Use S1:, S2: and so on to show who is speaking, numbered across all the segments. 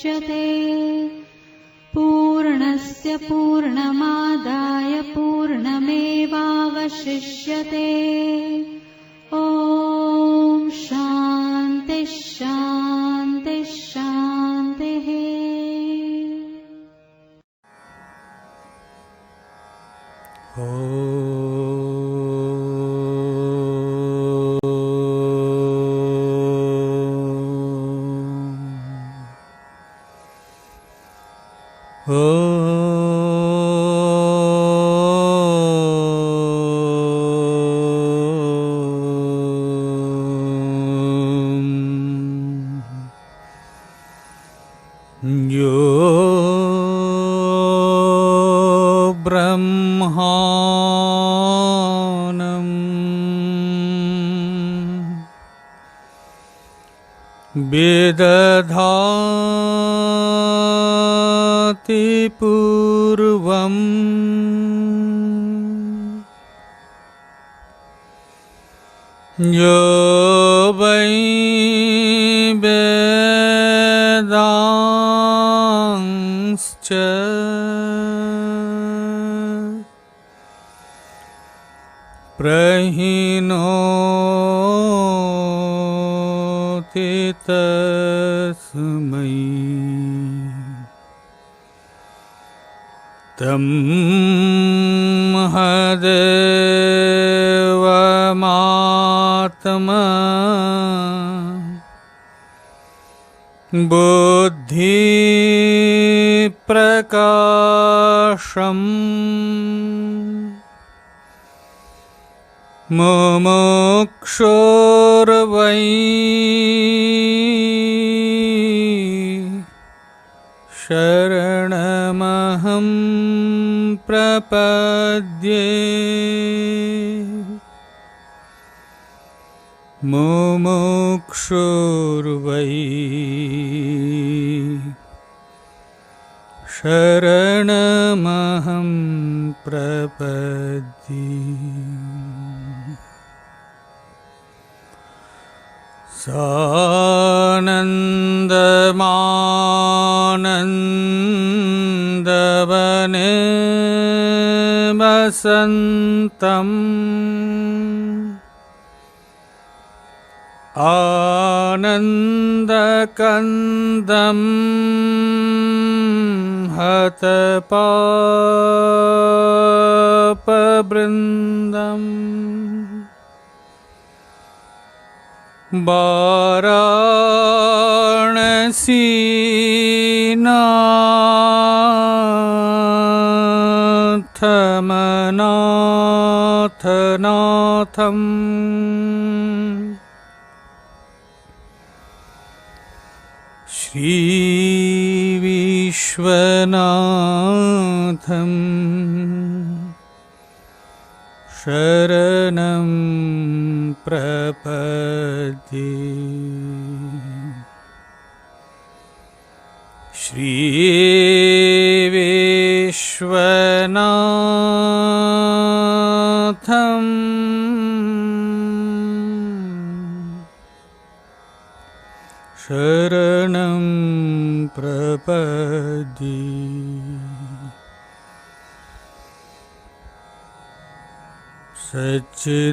S1: मुच्यते। पूर्णस्य पूर्णमादाय पूर्णमेवावशिष्यते। ॐ शान्ति शान्ति शान्तिः।
S2: विदधाति पूर्वम् यो वै वेदांश्च प्रहिणोति तस्मै तम्महदेवमात्मा बुद्धिप्रकाशम् मुमुक्षुर्वै शरणमहं प्रपद्ये। मुमुक्षुर्वै शरणमहं प्रपद्ये। सानन्दमानन्दवने वसन्तम् आनन्दकन्दं हतपापवृन्दम् वाराणसीनाथमनाथनाथम् श्रीविश्वनाथम् शरणं प्रपद्ये। श्रीविश्वनाथम् शरणं प्रपद्ये। सच्चिदानन्दरूपाय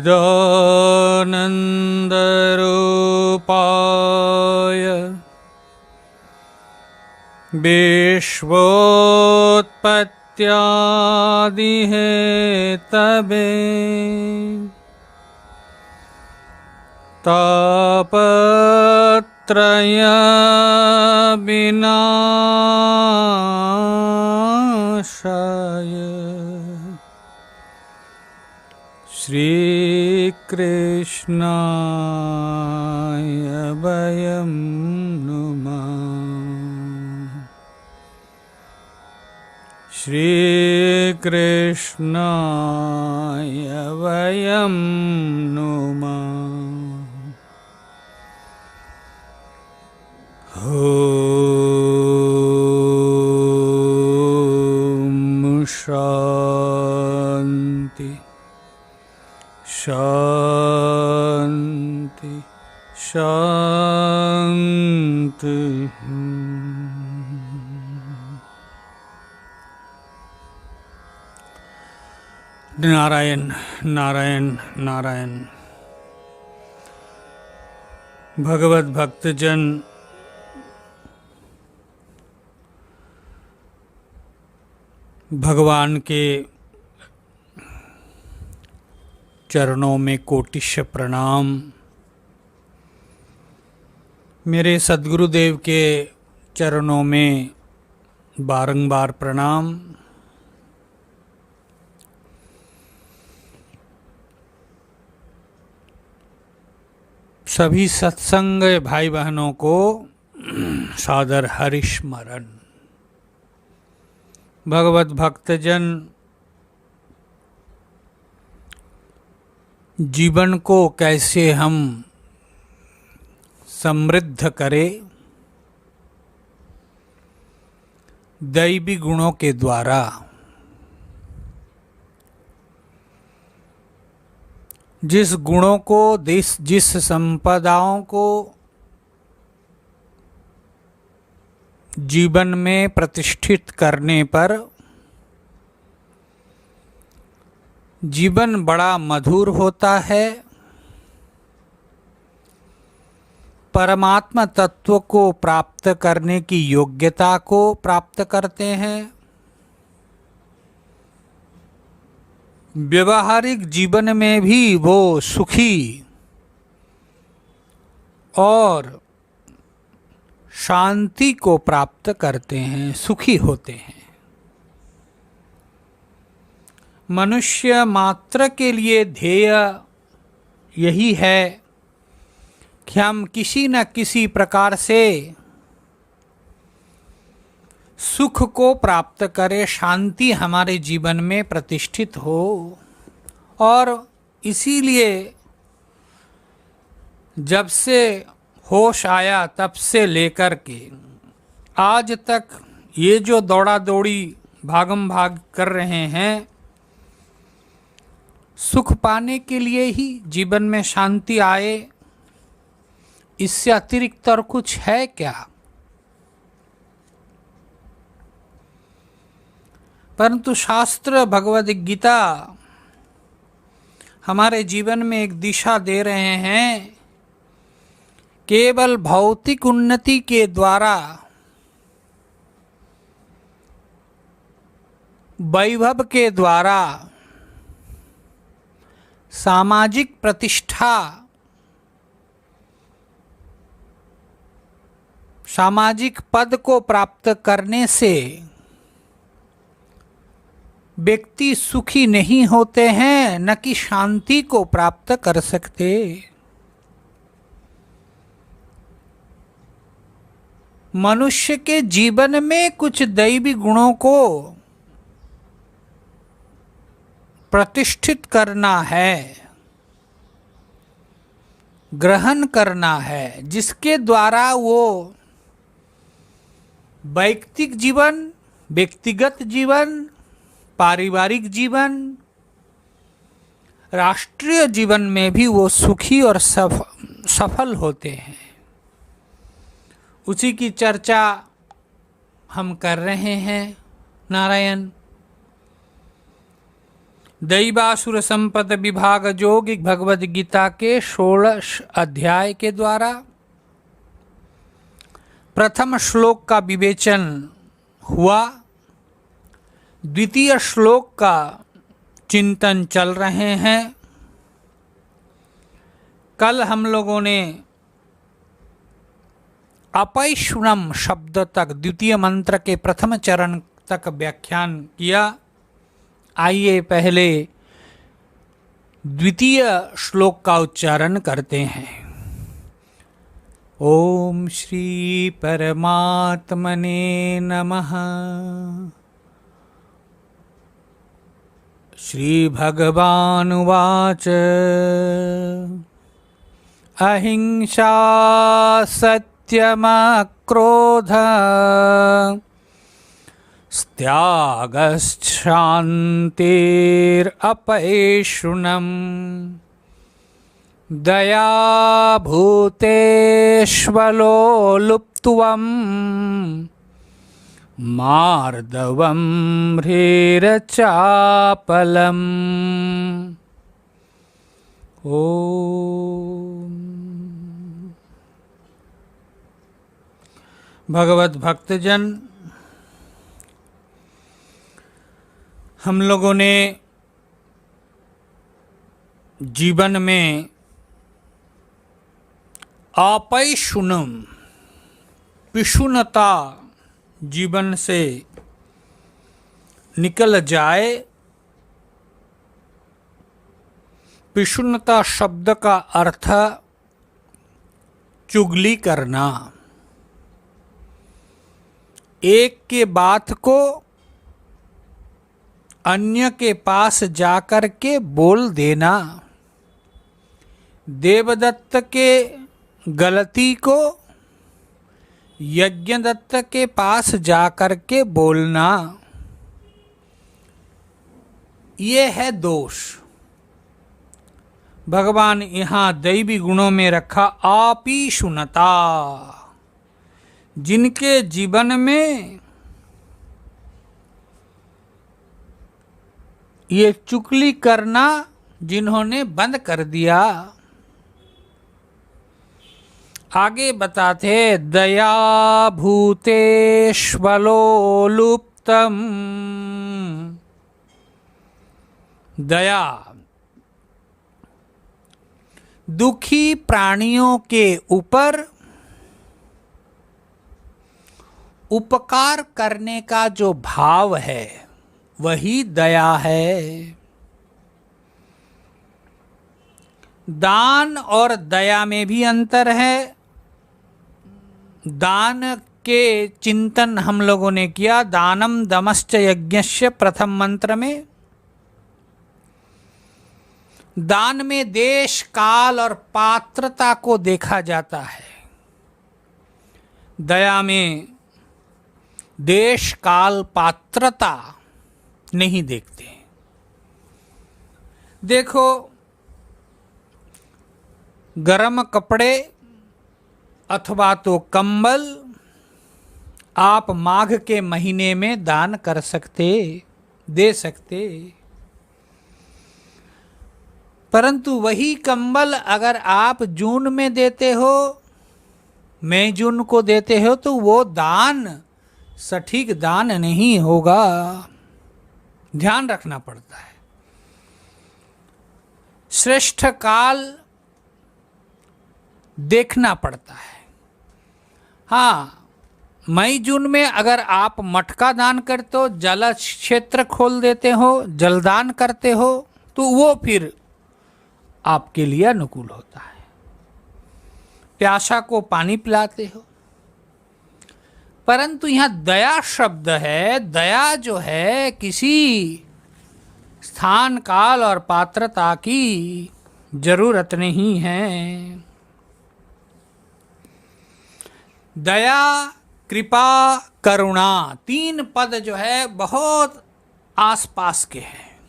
S2: विश्वोत्पत्त्यादिहेतवे तापत्रय विनाशाय श्रीकृष्णाय वयं नुमः। श्रीकृष्णाय वयं नुमः। ॐ शान्ति शान्ति शान्ति। नारायण नारायण नारायण। भगवत भक्तजन भगवान के चरणों में कोटिश प्रणाम। मेरे सद्गुरुदेव के चरणों में बारंबार प्रणाम। सभी सत्संग भाई बहनों को सादर हरिस्मरण। भगवत भक्तजन जीवन को कैसे हम समृद्ध करें, दैवी गुणों के द्वारा। जिस गुणों को, जिस संपदाओं को जीवन में प्रतिष्ठित करने पर जीवन बड़ा मधुर होता है, परमात्मा तत्व को प्राप्त करने की योग्यता को प्राप्त करते हैं, व्यवहारिक जीवन में भी वो सुखी और शांति को प्राप्त करते हैं, सुखी होते हैं। मनुष्य मात्र के लिए ध्येय यही है कि हम किसी न किसी प्रकार से सुख को प्राप्त करें, शांति हमारे जीवन में प्रतिष्ठित हो। और इसीलिए जब से होश आया तब से लेकर के आज तक ये जो दौड़ा दौड़ी भागम भाग कर रहे हैं, सुख पाने के लिए ही, जीवन में शांति आए, इससे अतिरिक्त और कुछ है क्या? परंतु शास्त्र भगवद गीता हमारे जीवन में एक दिशा दे रहे हैं। केवल भौतिक उन्नति के द्वारा, वैभव के द्वारा, सामाजिक प्रतिष्ठा, सामाजिक पद को प्राप्त करने से व्यक्ति सुखी नहीं होते हैं, न कि शांति को प्राप्त कर सकते। मनुष्य के जीवन में कुछ दैवी गुणों को प्रतिष्ठित करना है, ग्रहण करना है, जिसके द्वारा वो वैयक्तिक जीवन, व्यक्तिगत जीवन, पारिवारिक जीवन, राष्ट्रीय जीवन में भी वो सुखी और सफल होते हैं। उसी की चर्चा हम कर रहे हैं। नारायण। दैवासुर संपद विभाग योगिक भगवद गीता के 16 अध्याय के द्वारा प्रथम श्लोक का विवेचन हुआ। द्वितीय श्लोक का चिंतन चल रहे हैं। कल हम लोगों ने अपैशुनम शब्द तक, द्वितीय मंत्र के प्रथम चरण तक व्याख्यान किया। आइए पहले द्वितीय श्लोक का उच्चारण करते हैं। ओम श्री परमात्मने नमः। श्री भगवानुवाच अहिंसा सत्यमक्रोध त्यागश्शान्तिरपैशुनम् दया भूतेष्वलोलुप्त्वम् मार्दवं ह्रीरचापलम्। ओम। भगवत भक्तजन, हम लोगों ने जीवन में आपैशुनम, पिशुनता जीवन से निकल जाए। पिशुनता शब्द का अर्थ चुगली करना, एक के बात को अन्य के पास जाकर के बोल देना, देवदत्त के गलती को यज्ञदत्त के पास जाकर के बोलना, ये है दोष। भगवान यहाँ दैवी गुणों में रखा आपीशुनता, जिनके जीवन में ये चुगली करना जिन्होंने बंद कर दिया। आगे बताते, दया भूतेष्वलोलुप्तम। दया दुखी प्राणियों के ऊपर उपकार करने का जो भाव है वही दया है। दान और दया में भी अंतर है। दान के चिंतन हम लोगों ने किया, दानम दमश्च यज्ञस्य प्रथम मंत्र में। दान में देश, काल और पात्रता को देखा जाता है, दया में देश, काल, पात्रता नहीं देखते। देखो, गरम कपड़े अथवा तो कंबल आप माघ के महीने में दान कर सकते, दे सकते, परंतु वही कंबल अगर आप जून में देते हो, मई जून को देते हो, तो वो दान सटीक दान नहीं होगा। ध्यान रखना पड़ता है। श्रेष्ठ काल देखना पड़ता है। हाँ, मई जून में अगर आप मटका दान करते हो, जल क्षेत्र खोल देते हो, जलदान करते हो, तो वो फिर आपके लिए अनुकूल होता है। प्यासा को पानी पिलाते हो। परंतु यहाँ दया शब्द है। दया जो है किसी स्थान, काल और पात्रता की जरूरत नहीं है। दया, कृपा, करुणा, तीन पद जो है बहुत आसपास के हैं।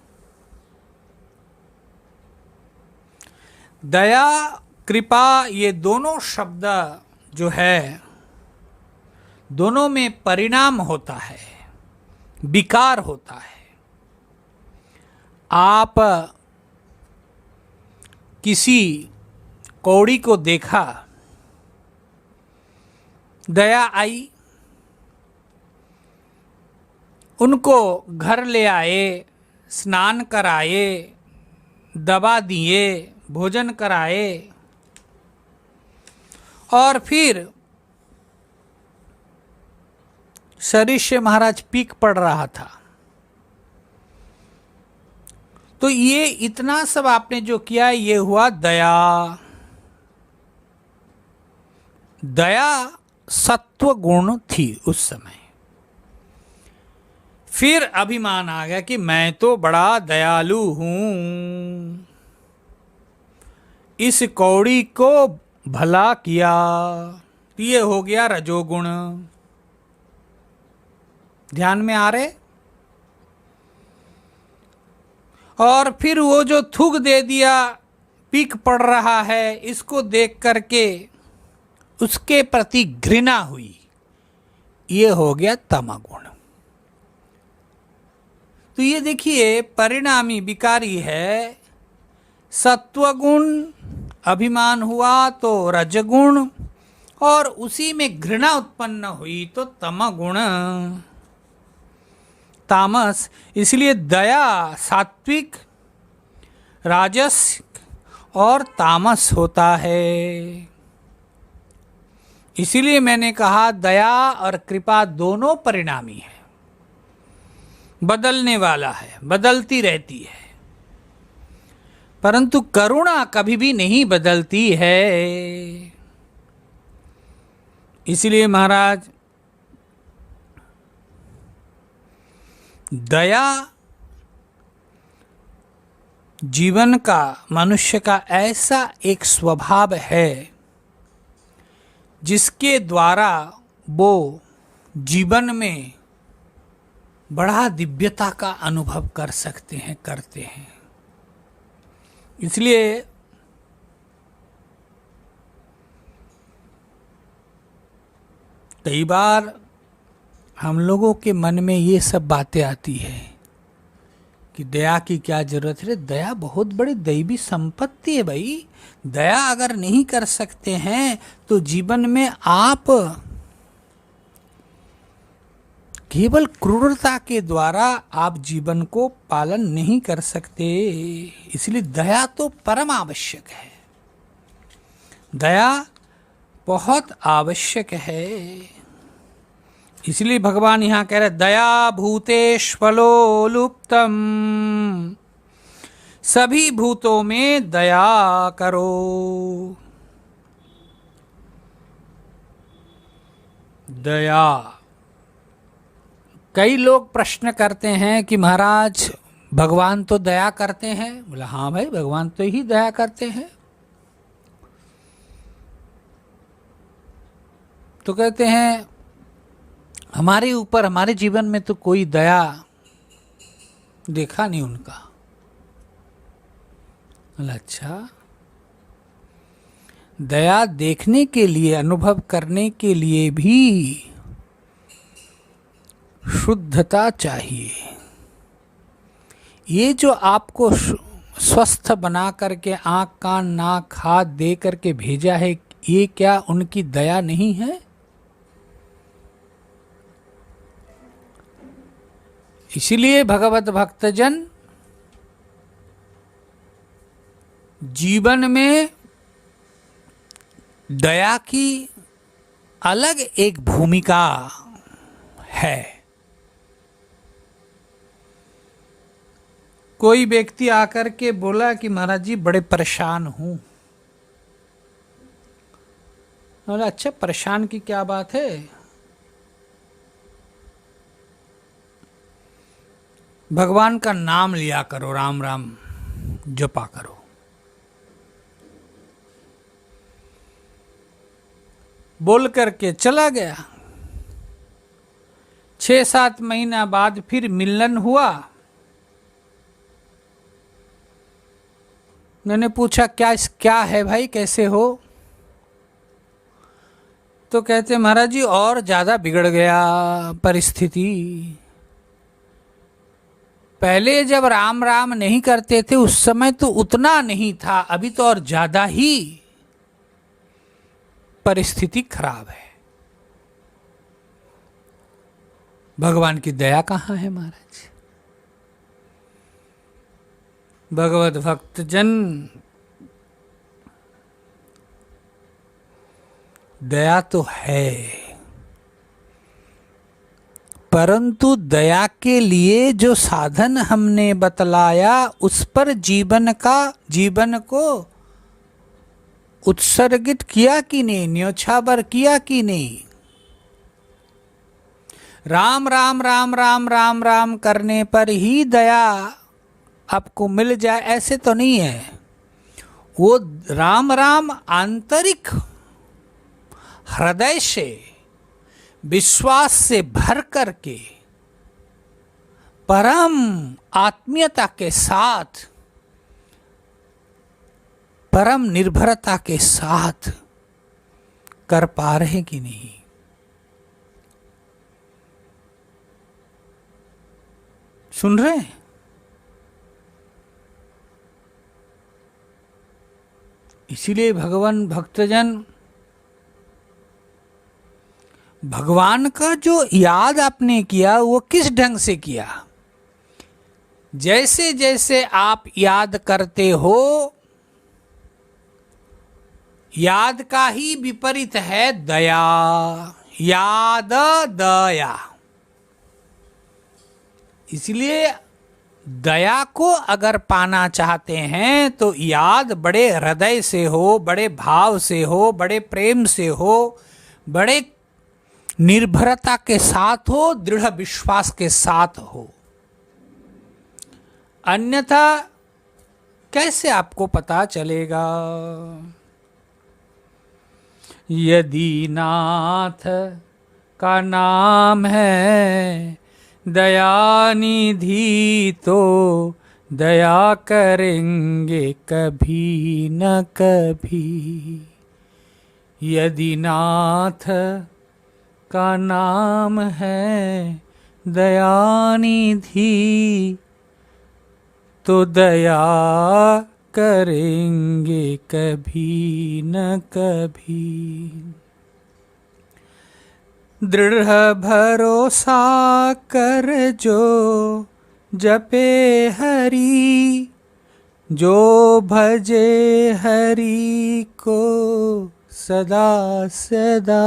S2: दया, कृपा, ये दोनों शब्द जो है, दोनों में परिणाम होता है, विकार होता है। आप किसी कौड़ी को देखा, दया आई, उनको घर ले आए, स्नान कराए, दवा दिए, भोजन कराए, और फिर शरीर से महाराज पीक पड़ रहा था, तो ये इतना सब आपने जो किया, ये हुआ दया। दया सत्व गुण थी उस समय। फिर अभिमान आ गया कि मैं तो बड़ा दयालु हूं, इस कौड़ी को भला किया, ये हो गया रजोगुण। ध्यान में आ रहे? और फिर वो जो थूक दे दिया, पीक पड़ रहा है, इसको देख करके उसके प्रति घृणा हुई ये हो गया तमगुण। तो ये देखिए परिणामी विकारी है। सत्वगुण अभिमान हुआ तो रजगुण, और उसी में घृणा उत्पन्न हुई तो तमगुण, तामस। इसलिए दया सात्विक, राजस और तामस होता है। इसीलिए मैंने कहा दया और कृपा दोनों परिणामी है, बदलने वाला है, बदलती रहती है। परंतु करुणा कभी भी नहीं बदलती है। इसलिए महाराज दया जीवन का, मनुष्य का ऐसा एक स्वभाव है जिसके द्वारा वो जीवन में बड़ा दिव्यता का अनुभव कर सकते हैं, करते हैं। इसलिए कई बार हम लोगों के मन में ये सब बातें आती है कि दया की क्या जरूरत है। दया बहुत बड़ी दैवी संपत्ति है भाई। दया अगर नहीं कर सकते हैं तो जीवन में आप केवल क्रूरता के द्वारा आप जीवन को पालन नहीं कर सकते। इसलिए दया तो परम आवश्यक है, दया बहुत आवश्यक है। इसलिए भगवान यहां कह रहे दया भूतेष्वलो लुप्तम, सभी भूतों में दया करो। दया, कई लोग प्रश्न करते हैं कि महाराज भगवान तो दया करते हैं। बोला हाँ भाई, भगवान तो ही दया करते हैं। तो कहते हैं हमारे ऊपर, हमारे जीवन में तो कोई दया देखा नहीं उनका। बोला अच्छा, दया देखने के लिए, अनुभव करने के लिए भी शुद्धता चाहिए। ये जो आपको स्वस्थ बना करके आंख कान नाक हाथ दे करके भेजा है, ये क्या उनकी दया नहीं है? इसीलिए भगवत भक्तजन जीवन में दया की अलग एक भूमिका है। कोई व्यक्ति आकर के बोला कि महाराज जी बड़े परेशान हूं। बोला अच्छा, परेशान की क्या बात है? भगवान का नाम लिया करो, राम राम जपा करो। बोल करके चला गया। 6-7 महीना बाद फिर मिलन हुआ। मैंने पूछा क्या है भाई, कैसे हो? तो कहते महाराज जी और ज्यादा बिगड़ गया परिस्थिति। पहले जब राम राम नहीं करते थे उस समय तो उतना नहीं था, अभी तो और ज्यादा ही परिस्थिति खराब है। भगवान की दया कहाँ है महाराज? भगवत भक्तजन दया तो है, परंतु दया के लिए जो साधन हमने बतलाया उस पर जीवन को उत्सर्गित किया कि नहीं, न्योछावर किया कि नहीं? राम राम राम राम राम राम करने पर ही दया आपको मिल जाए ऐसे तो नहीं है। वो राम राम आंतरिक हृदय से, विश्वास से भर करके, परम आत्मीयता के साथ, परम निर्भरता के साथ कर पा रहे कि नहीं? सुन रहे हैं? इसीलिए भगवान भक्तजन, भगवान का जो याद आपने किया वो किस ढंग से किया? जैसे जैसे आप याद करते हो, याद का ही विपरीत है दया। याद दया। इसलिए दया को अगर पाना चाहते हैं तो याद बड़े हृदय से हो, बड़े भाव से हो, बड़े प्रेम से हो, बड़े निर्भरता के साथ हो, दृढ़ विश्वास के साथ हो। अन्यथा कैसे आपको पता चलेगा? यदि नाथ का नाम है दयानिधि तो दया करेंगे कभी न कभी। यदि नाथ का नाम है दयानिधि तो दया करेंगे कभी न कभी। दृढ़ भरोसा कर जो जपे हरि, जो भजे हरि को सदा सदा।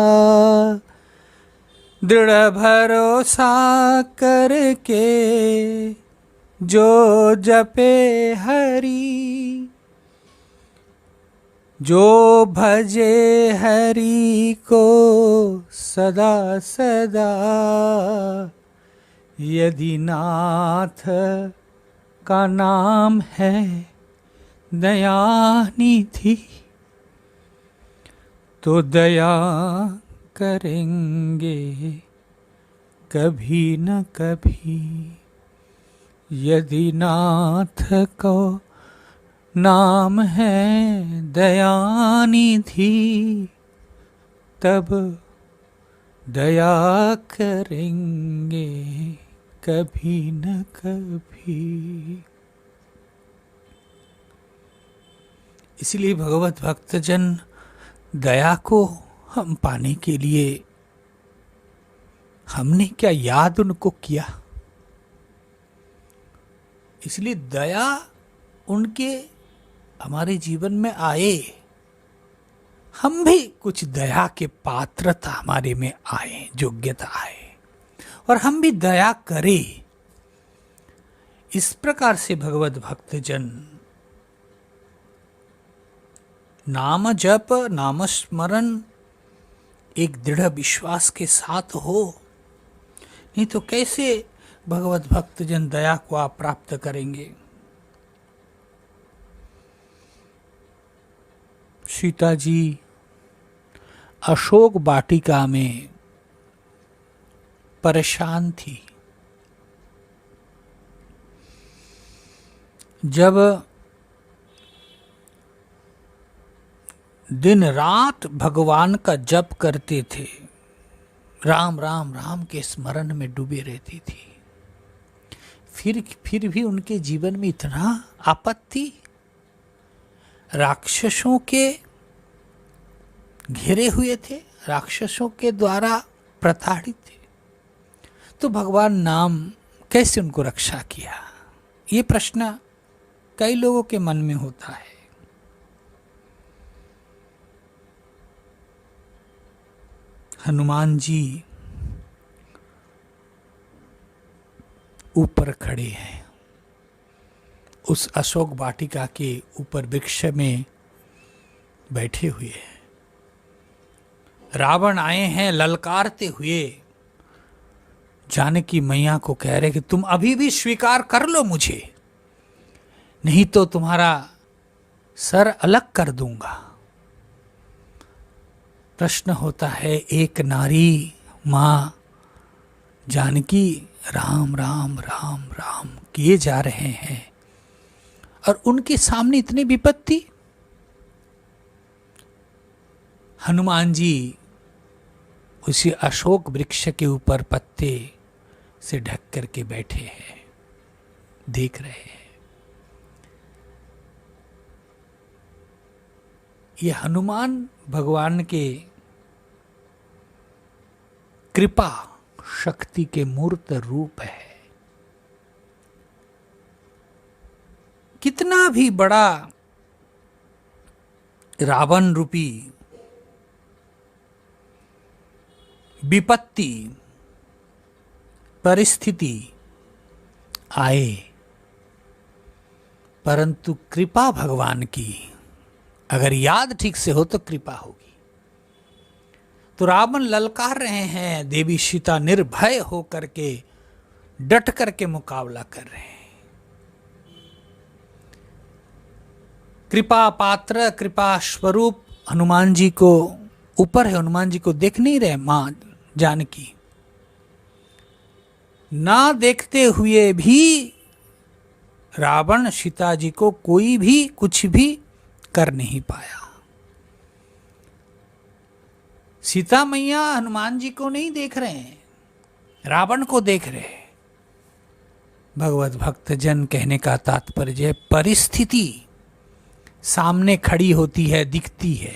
S2: दृढ़ भरोसा करके जो जपे हरि, जो भजे हरि को सदा सदा। यदि नाथ का नाम है दयानिधि तो दया करेंगे कभी न कभी। यदि नाथ को नाम है दयानिधि तब दया करेंगे कभी न कभी। इसलिए भगवत भक्तजन, दया को हम पाने के लिए हमने क्या याद उनको किया? इसलिए दया उनके हमारे जीवन में आए, हम भी कुछ दया के पात्रता हमारे में आए, योग्यता आए और हम भी दया करें। इस प्रकार से भगवत भक्तजन नाम जप, नाम स्मरण एक दृढ़ विश्वास के साथ हो, नहीं तो कैसे भगवत भक्तजन दया को आप प्राप्त करेंगे? सीता जी अशोक वाटिका में परेशान थी। जब दिन रात भगवान का जप करते थे, राम राम राम के स्मरण में डूबे रहती थी, फिर भी उनके जीवन में इतना आपत्ति, राक्षसों के घेरे हुए थे, राक्षसों के द्वारा प्रताड़ित थे, तो भगवान नाम कैसे उनको रक्षा किया? ये प्रश्न कई लोगों के मन में होता है। हनुमान जी ऊपर खड़े हैं, उस अशोक वाटिका के ऊपर वृक्ष में बैठे हुए हैं। रावण आए हैं ललकारते हुए, जानकी मैया को कह रहे कि तुम अभी भी स्वीकार कर लो मुझे, नहीं तो तुम्हारा सर अलग कर दूंगा। प्रश्न होता है, एक नारी मां जानकी राम राम राम राम किए जा रहे हैं और उनके सामने इतनी विपत्ति। हनुमान जी उसी अशोक वृक्ष के ऊपर पत्ते से ढक करके बैठे हैं। देख रहे हैं। ये हनुमान भगवान के कृपा शक्ति के मूर्त रूप है। कितना भी बड़ा रावण रूपी विपत्ति परिस्थिति आए, परंतु कृपा भगवान की अगर याद ठीक से हो तो कृपा होगी। तो रावण ललकार रहे हैं, देवी सीता निर्भय हो करके डट करके मुकाबला कर रहे हैं। कृपा पात्र कृपा स्वरूप हनुमान जी को ऊपर है, हनुमान जी को देख नहीं रहे मां जानकी। ना देखते हुए भी रावण सीता जी को कोई भी कुछ भी कर नहीं पाया। सीता मैया हनुमान जी को नहीं देख रहे हैं, रावण को देख रहे हैं। भगवत भक्त जन कहने का तात्पर्य परिस्थिति सामने खड़ी होती है, दिखती है,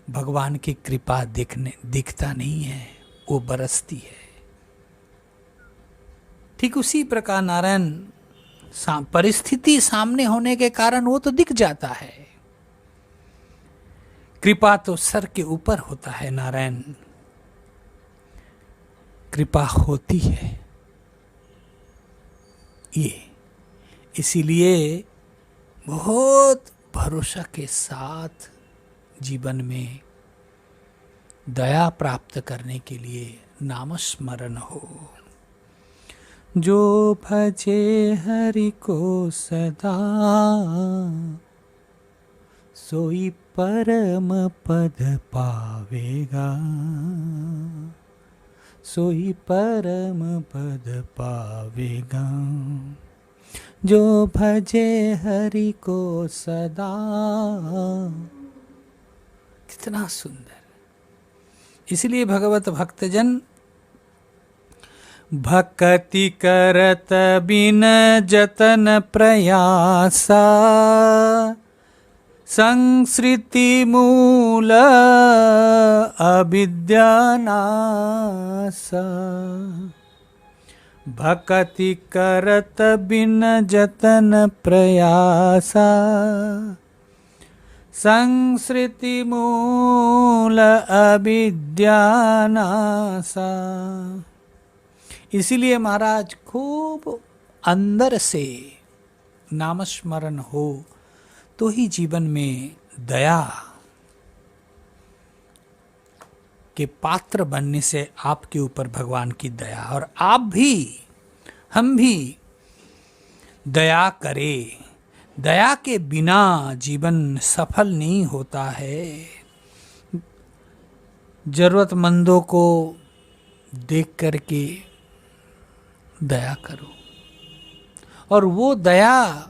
S2: भगवान की कृपा दिखता नहीं है, वो बरसती है। ठीक उसी प्रकार नारायण परिस्थिति सामने होने के कारण वो तो दिख जाता है, कृपा तो सर के ऊपर होता है। नारायण कृपा होती है ये, इसीलिए बहुत भरोसा के साथ जीवन में दया प्राप्त करने के लिए नाम स्मरण हो। जो भजे हरि को सदा सोई परम पद पावेगा, सोई परम पद पावेगा। जो भजे हरि को सदा, कितना सुंदर। इसलिए भगवत भक्तजन भक्ति करत बिन जतन प्रयासा, संसृति मूल अविद्या नासा। भक्ति करत बिन जतन प्रयासा, संसृति मूल अविद्या नासा। इसीलिए महाराज खूब अंदर से नामस्मरण हो तो ही जीवन में दया के पात्र बनने से आपके ऊपर भगवान की दया, और आप भी हम भी दया करें। दया के बिना जीवन सफल नहीं होता है। जरूरतमंदों को देख करके दया करो, और वो दया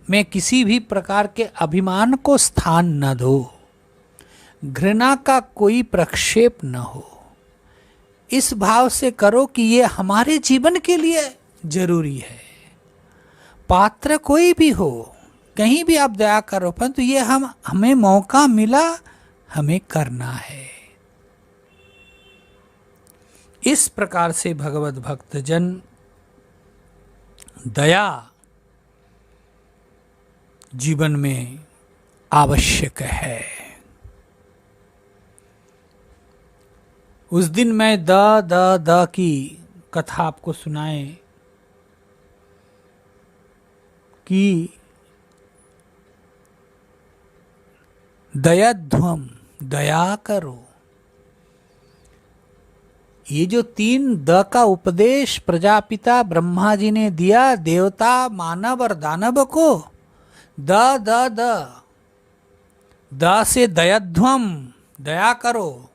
S2: में किसी भी प्रकार के अभिमान को स्थान न दो, घृणा का कोई प्रक्षेप न हो। इस भाव से करो कि ये हमारे जीवन के लिए जरूरी है। पात्र कोई भी हो, कहीं भी आप दया करो, परंतु ये हमें मौका मिला, हमें करना है। इस प्रकार से भगवत भक्तजन दया जीवन में आवश्यक है। उस दिन मैं द की कथा आपको सुनाए कि दयाध्वम, दया करो। ये जो 3 द का उपदेश प्रजापिता ब्रह्मा जी ने दिया देवता मानव और दानव को, द से दयाध्वम, दया करो।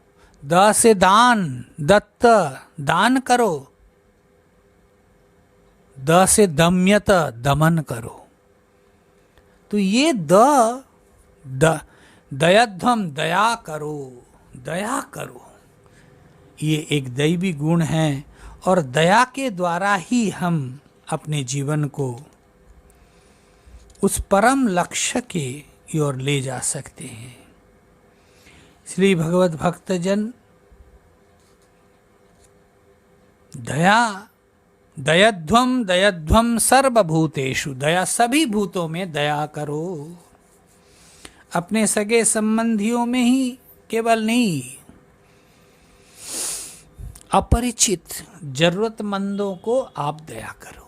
S2: द से दान, दत्त, दान करो। द से दम्यत, दमन करो। तो ये दयाध्वम, दया करो, दया करो, ये एक दैवी गुण है, और दया के द्वारा ही हम अपने जीवन को उस परम लक्ष्य की ओर ले जा सकते हैं। श्री भगवत भक्तजन दयध्वम दयध्वम सर्वभूतेषु, दया सभी भूतों में दया करो। अपने सगे संबंधियों में ही केवल नहीं, अपरिचित जरूरतमंदों को आप दया करो।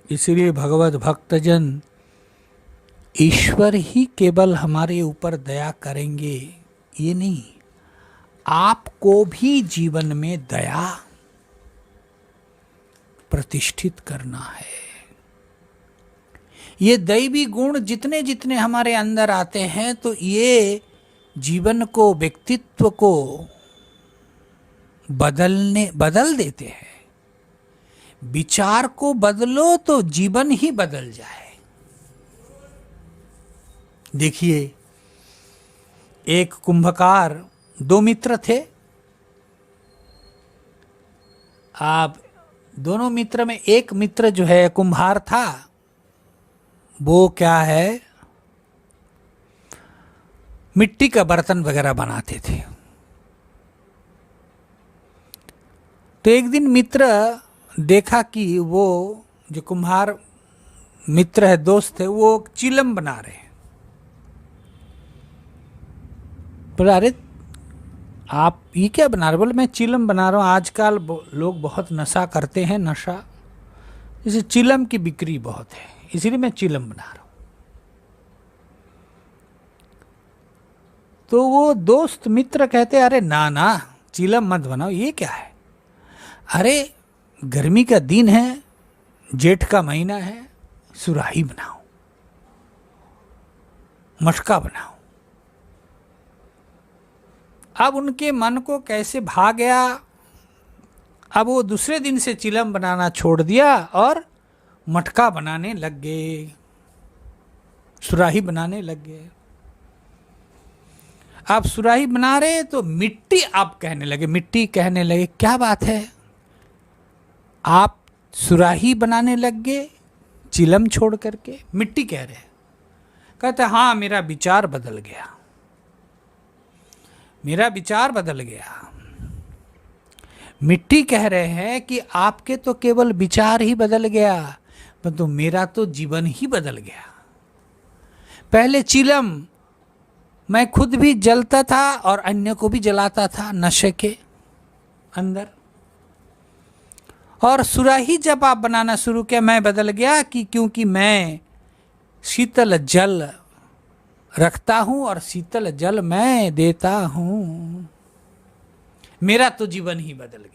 S2: इसलिए भगवत भक्तजन, ईश्वर ही केवल हमारे ऊपर दया करेंगे ये नहीं, आपको भी जीवन में दया प्रतिष्ठित करना है। ये दैवी गुण जितने जितने हमारे अंदर आते हैं तो ये जीवन को, व्यक्तित्व को बदल देते हैं। विचार को बदलो तो जीवन ही बदल जाए। देखिए, एक कुंभकार, दो मित्र थे। आप दोनों मित्र में एक मित्र जो है कुम्हार था, वो क्या है, मिट्टी का बर्तन वगैरह बनाते थे। तो एक दिन मित्र देखा कि वो जो कुम्हार मित्र है, दोस्त है, वो चिलम बना रहे हैं। बोला, अरे आप ये क्या बना रहे? बोले, मैं चिलम बना रहा हूँ। आजकल लोग बहुत नशा करते हैं, नशा, जैसे चिलम की बिक्री बहुत है, इसीलिए मैं चिलम बना रहा हूँ। तो वो दोस्त मित्र कहते, अरे ना ना, चिलम मत बनाओ, ये क्या है? अरे गर्मी का दिन है, जेठ का महीना है, सुराही बनाओ, मटका बनाओ। अब उनके मन को कैसे भा गया। अब वो दूसरे दिन से चिलम बनाना छोड़ दिया और मटका बनाने लग गए, सुराही बनाने लग गए। आप सुराही बना रहे तो मिट्टी आप कहने लगे, मिट्टी कहने लगे, क्या बात है, आप सुराही बनाने लग गए चिलम छोड़ करके? मिट्टी कह रहे, कहते हाँ, मेरा विचार बदल गया, मेरा विचार बदल गया। मिट्टी कह रहे हैं कि आपके तो केवल विचार ही बदल गया, परंतु मेरा तो जीवन ही बदल गया। पहले चिलम मैं खुद भी जलता था और अन्य को भी जलाता था नशे के अंदर, और सुराही जब आप बनाना शुरू किया, मैं बदल गया कि क्योंकि मैं शीतल जल रखता हूं और शीतल जल मैं देता हूं, मेरा तो जीवन ही बदल गया।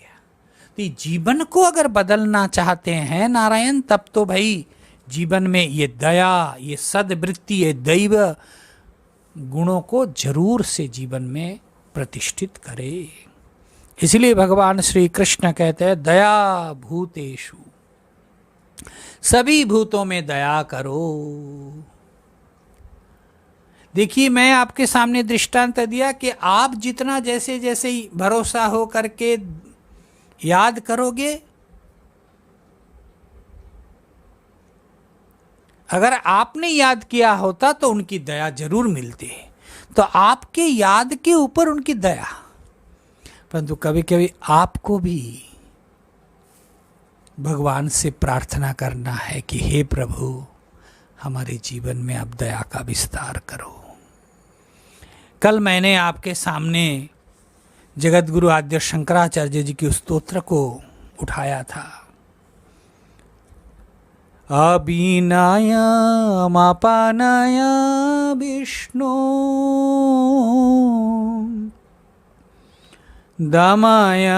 S2: तो जीवन को अगर बदलना चाहते हैं नारायण, तब तो भाई जीवन में ये दया, ये सद्वृत्ति, ये दैव गुणों को जरूर से जीवन में प्रतिष्ठित करे। इसलिए भगवान श्री कृष्ण कहते हैं, दया भूतेषु, सभी भूतों में दया करो। देखिए, मैं आपके सामने दृष्टांत दिया कि आप जितना जैसे जैसे भरोसा हो करके याद करोगे, अगर आपने याद किया होता तो उनकी दया जरूर मिलती है। तो आपके याद के ऊपर उनकी दया, परंतु कभी कभी आपको भी भगवान से प्रार्थना करना है कि हे प्रभु, हमारे जीवन में आप दया का विस्तार करो। कल मैंने आपके सामने जगत गुरु आद्य शंकराचार्य जी के स्तोत्र को उठाया था। अबीनाय मापानाय विष्णु दमाय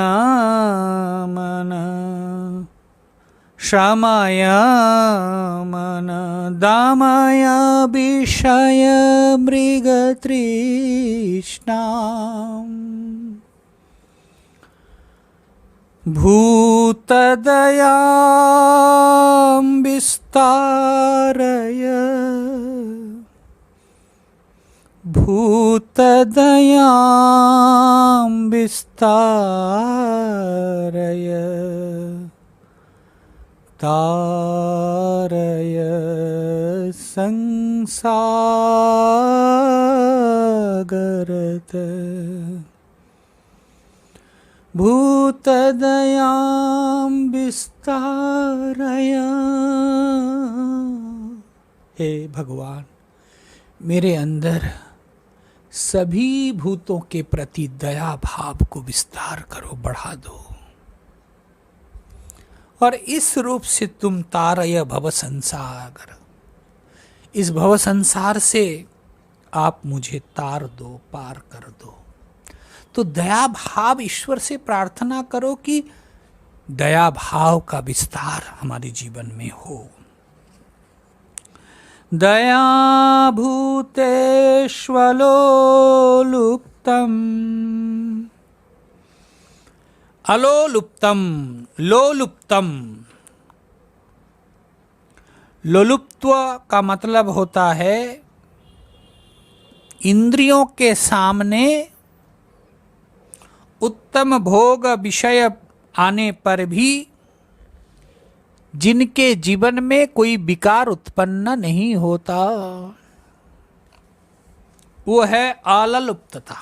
S2: मन शमाय मन दामाय विषय मृग तृष्णा भूतदया विस्तारय भूतदयां विस्तारय तारय संसागरत भूतदयां विस्तारय। हे भगवान, मेरे अंदर सभी भूतों के प्रति दया भाव को विस्तार करो, बढ़ा दो, और इस रूप से तुम तारय भव संसागर, इस भव संसार से आप मुझे तार दो, पार कर दो। तो दया भाव ईश्वर से प्रार्थना करो कि दया भाव का विस्तार हमारे जीवन में हो। दया भूतेष्वलोलुप्तम अलोलुप्तम लोलुप्तम। लोलुप्त्व का मतलब होता है इंद्रियों के सामने उत्तम भोग विषय आने पर भी जिनके जीवन में कोई विकार उत्पन्न नहीं होता, वो है आललुप्तता।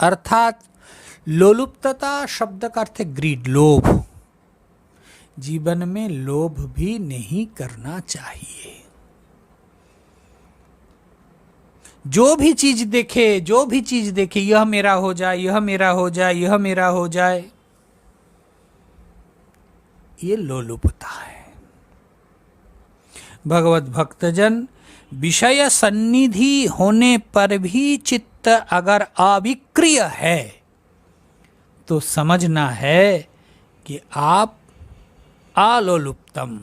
S2: अर्थात लोलुप्तता शब्द का अर्थ है ग्रीड, लोभ। जीवन में लोभ भी नहीं करना चाहिए। जो भी चीज देखे यह मेरा हो जाए, यह मेरा हो जाए, यह मेरा हो जाए, ये लोलुपता है। भगवत भक्तजन, विषय सन्निधि होने पर भी चित्त अगर अविक्रिय है तो समझना है कि आप आलोलुप्तम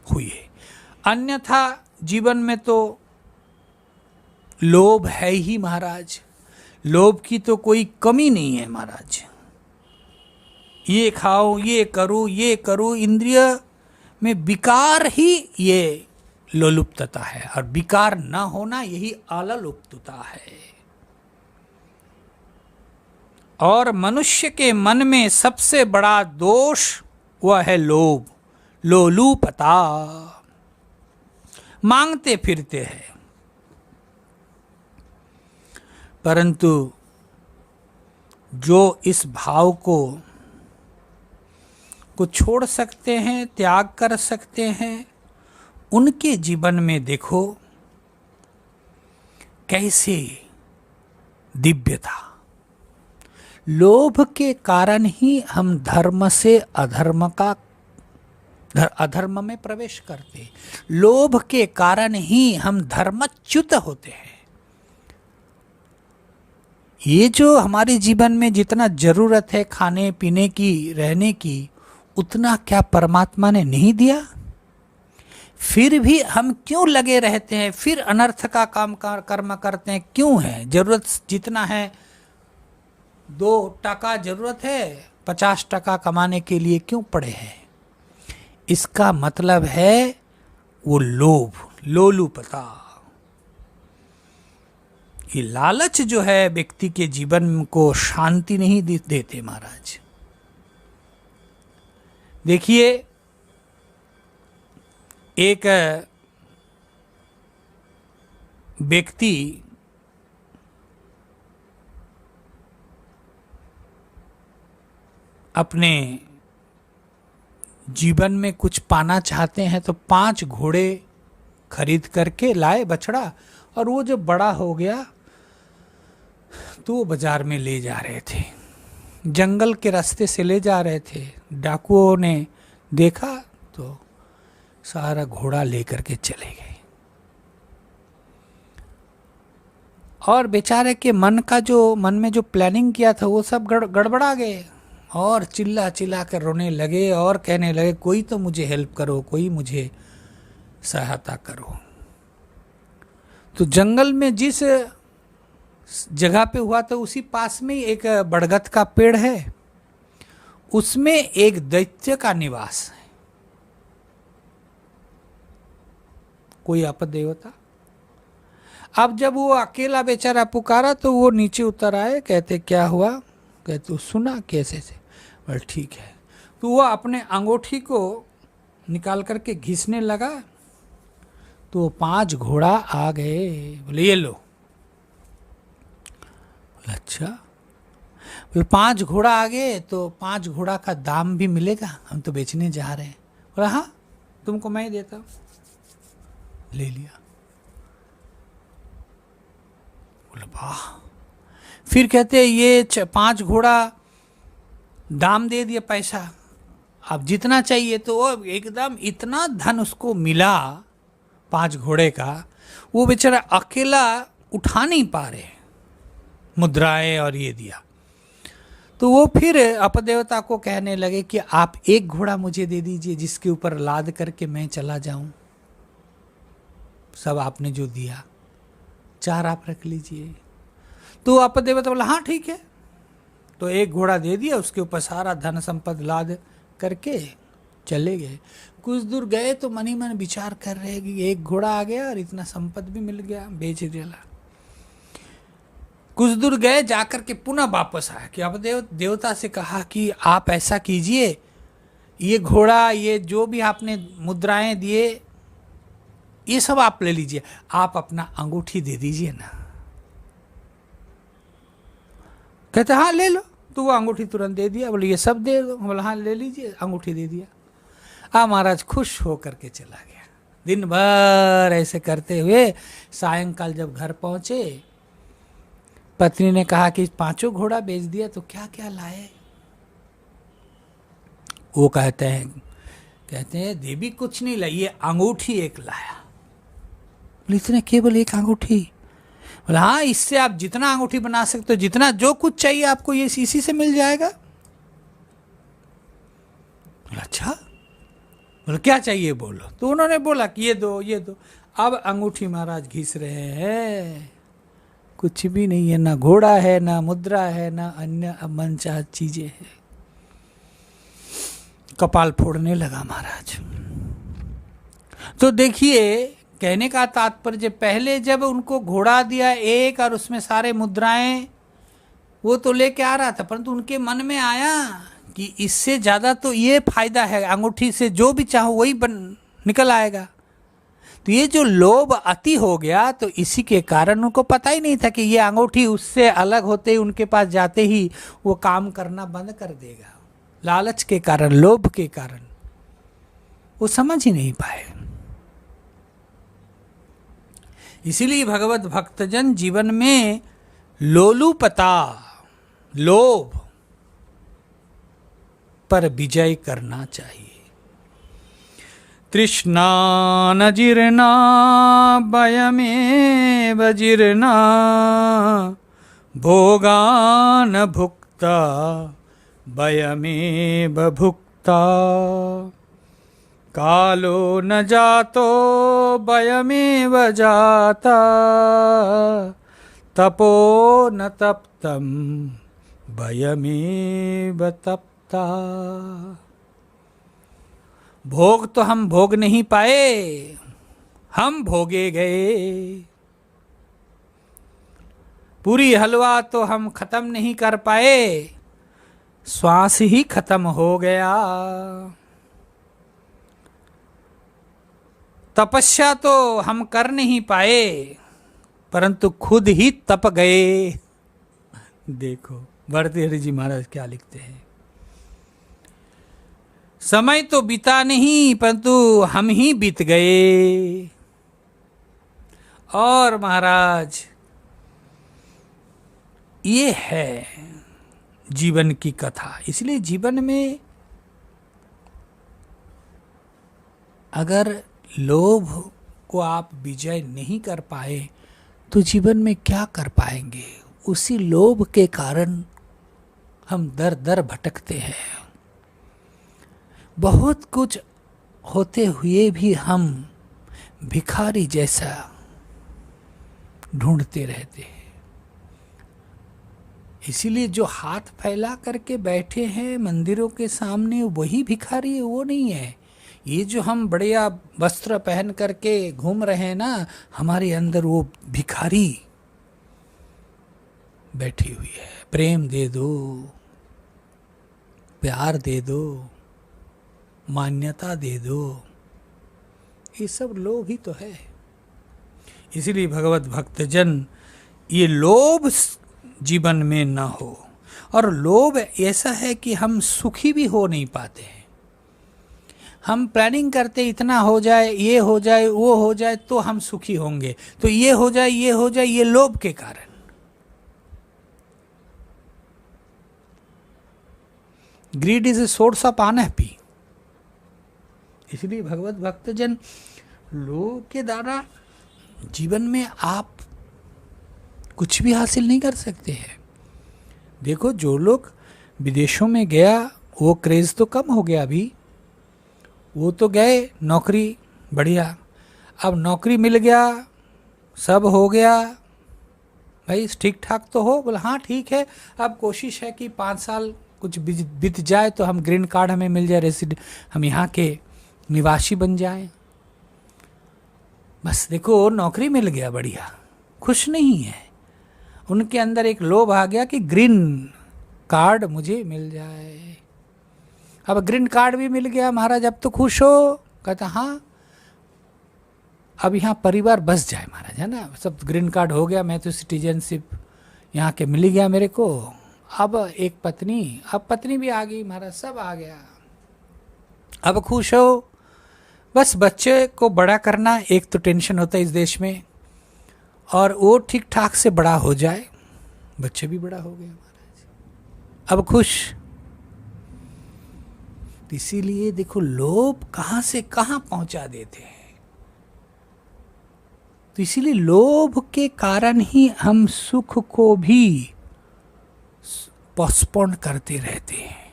S2: हुए। अन्यथा जीवन में तो लोभ है ही महाराज, लोभ की तो कोई कमी नहीं है महाराज। ये खाओ, ये करूं, इंद्रिय में विकार ही ये लोलुप्तता है, और विकार न होना यही आललुप्तता है। और मनुष्य के मन में सबसे बड़ा दोष वह है लोभ, लोलुपता। मांगते फिरते हैं, परंतु जो इस भाव को छोड़ सकते हैं, त्याग कर सकते हैं, उनके जीवन में देखो कैसे दिव्यता। लोभ के कारण ही हम धर्म से अधर्म में प्रवेश करते, लोभ के कारण ही हम धर्मच्युत होते हैं। ये जो हमारे जीवन में जितना जरूरत है खाने पीने की, रहने की, उतना क्या परमात्मा ने नहीं दिया? फिर भी हम क्यों लगे रहते हैं, फिर अनर्थ का कर्म करते हैं? क्यों है? जरूरत जितना है, 2 टका जरूरत है, 50 टका कमाने के लिए क्यों पड़े हैं? इसका मतलब है वो लोभ, लोलुपता। ये लालच जो है व्यक्ति के जीवन को शांति नहीं देते महाराज। देखिए, एक व्यक्ति अपने जीवन में कुछ पाना चाहते हैं तो 5 घोड़े खरीद करके लाए, बछड़ा, और वो जब बड़ा हो गया तो वो बाजार में ले जा रहे थे, जंगल के रास्ते से ले जा रहे थे। डाकुओं ने देखा तो सारा घोड़ा लेकर के चले गए, और बेचारे के मन में जो प्लानिंग किया था वो सब गड़बड़ा गए, और चिल्ला चिल्ला कर रोने लगे और कहने लगे कोई तो मुझे हेल्प करो, कोई मुझे सहायता करो। तो जंगल में जिस जगह पे हुआ था उसी पास में एक बड़गद का पेड़ है, उसमें एक दैत्य का निवास है। कोई आपद देवता, अब जब वो अकेला बेचारा पुकारा तो वो नीचे उतर आए, कहते क्या हुआ, कहते सुना कैसे से, बोले ठीक है। तो वो अपने अंगूठी को निकाल करके घिसने लगा तो वो 5 घोड़ा आ गए, बोले ये लो। बोले अच्छा, बोले 5 घोड़ा आ गए तो 5 घोड़ा का दाम भी मिलेगा, हम तो बेचने जा रहे हैं। बोला हाँ तुमको मैं ही देता हूँ, ले लिया। बोले वाह। फिर कहते ये 5 घोड़ा दाम दे दिया पैसा, अब जितना चाहिए, तो वो एकदम इतना धन उसको मिला 5 घोड़े का, वो बेचारा अकेला उठा नहीं पा रहे, मुद्राएं और ये दिया। तो वो फिर अपदेवता को कहने लगे कि आप 1 घोड़ा मुझे दे दीजिए जिसके ऊपर लाद करके मैं चला जाऊं, सब आपने जो दिया 4 आप रख लीजिए। तो अपदेवता बोला हाँ ठीक है। तो 1 घोड़ा दे दिया, उसके ऊपर सारा धन संपद लाद करके चले गए। कुछ दूर गए तो मन ही मन विचार कर रहे कि 1 घोड़ा आ गया और इतना संपद भी मिल गया, बेच दिया। कुछ दूर गए, जाकर के पुनः वापस आया कि अब देवता से कहा कि आप ऐसा कीजिए, ये घोड़ा, ये जो भी आपने मुद्राएं दिए, ये सब आप ले लीजिए, आप अपना अंगूठी दे दीजिए ना। कहते हाँ ले लो। तो वो अंगूठी तुरंत दे दिया, बोले ये सब दे दो, बोला हाँ ले लीजिए, अंगूठी दे दिया। महाराज खुश होकर के चला गया। दिन भर ऐसे करते हुए सायंकाल जब घर पहुंचे, पत्नी ने कहा कि 5 घोड़ा बेच दिया तो क्या क्या लाए। वो कहते हैं देवी कुछ नहीं लाई, ये अंगूठी 1 लाया। बोले इतने केवल 1 अंगूठी? बोला हाँ, इससे आप जितना अंगूठी बना सकते हो, जितना जो कुछ चाहिए आपको ये इसी से मिल जाएगा। बोला अच्छा, बोले क्या चाहिए बोलो। तो उन्होंने बोला कि ये दो ये दो। अब अंगूठी महाराज घिस रहे हैं, कुछ भी नहीं है, ना घोड़ा है, ना मुद्रा है, ना अन्य मनचाह चीजें हैं। कपाल फोड़ने लगा महाराज। तो देखिए, कहने का तात्पर्य, पहले जब उनको घोड़ा दिया 1 और उसमें सारे मुद्राएं वो तो लेके आ रहा था, परंतु उनके मन में आया कि इससे ज्यादा तो ये फायदा है, अंगूठी से जो भी चाहो वही निकल आएगा। तो ये जो लोभ अति हो गया, तो इसी के कारण उनको पता ही नहीं था कि ये अंगूठी उससे अलग होते ही, उनके पास जाते ही वो काम करना बंद कर देगा। लालच के कारण, लोभ के कारण वो समझ ही नहीं पाए। इसीलिए भगवत भक्तजन जीवन में लोलुपता, लोभ पर विजय करना चाहिए। तृष्णा न जीर्णा वयमेव जीर्णा, भोगान भुक्ता वयमेव भुक्ता, कालो न जातो वयमेव जाता, तपो न तप्तम वयमेव तप्ता। भोग तो हम भोग नहीं पाए, हम भोगे गए। पूरी हलवा तो हम खत्म नहीं कर पाए, श्वास ही खत्म हो गया। तपस्या तो हम कर नहीं पाए, परंतु खुद ही तप गए। देखो भर्तृहरि जी महाराज क्या लिखते हैं, समय तो बीता नहीं परंतु हम ही बीत गए। और महाराज ये है जीवन की कथा। इसलिए जीवन में अगर लोभ को आप विजय नहीं कर पाए तो जीवन में क्या कर पाएंगे। उसी लोभ के कारण हम दर दर भटकते हैं। बहुत कुछ होते हुए भी हम भिखारी जैसा ढूंढते रहते हैं। इसीलिए जो हाथ फैला करके बैठे हैं मंदिरों के सामने, वही भिखारी है, वो नहीं है। ये जो हम बढ़िया वस्त्र पहन करके घूम रहे हैं ना, हमारे अंदर वो भिखारी बैठी हुई है। प्रेम दे दो, प्यार दे दो, मान्यता दे दो, ये सब लोभ ही तो है। इसीलिए भगवत भक्तजन, ये लोभ जीवन में ना हो। और लोभ ऐसा है कि हम सुखी भी हो नहीं पाते हैं। हम प्लानिंग करते इतना हो जाए, ये हो जाए, वो हो जाए तो हम सुखी होंगे, तो ये हो जाए, ये हो जाए, ये लोभ के कारण। Grid is a source of unhappy. इसलिए भगवत भक्तजन, लोभ के द्वारा जीवन में आप कुछ भी हासिल नहीं कर सकते हैं। देखो, जो लोग विदेशों में गया, वो क्रेज तो कम हो गया अभी, वो तो गए नौकरी बढ़िया, अब नौकरी मिल गया, सब हो गया, भाई ठीक ठाक तो हो, बोला हाँ ठीक है, अब कोशिश है कि 5 साल कुछ बीत जाए तो हम ग्रीन कार्ड हमें मिल जाए, रेसिडेंट, हम यहाँ के निवासी बन जाएं। बस देखो, नौकरी मिल गया बढ़िया, खुश नहीं है। उनके अंदर एक लोभ आ गया कि ग्रीन कार्ड मुझे मिल जाए। अब ग्रीन कार्ड भी मिल गया महाराज, अब तो खुश हो। कहता हाँ, अब यहाँ परिवार बस जाए महाराज, है ना, सब ग्रीन कार्ड हो गया, मैं तो सिटीजनशिप यहाँ के मिल गया मेरे को। अब एक पत्नी, अब पत्नी भी आ गई महाराज, सब आ गया, अब खुश हो। बस बच्चे को बड़ा करना एक तो टेंशन होता है इस देश में, और वो ठीक ठाक से बड़ा हो जाए। बच्चे भी बड़ा हो गया महाराज, अब खुश। इसीलिए देखो, लोभ कहां से कहां पहुंचा देते हैं। तो इसीलिए लोभ के कारण ही हम सुख को भी पोस्टपोन करते रहते हैं।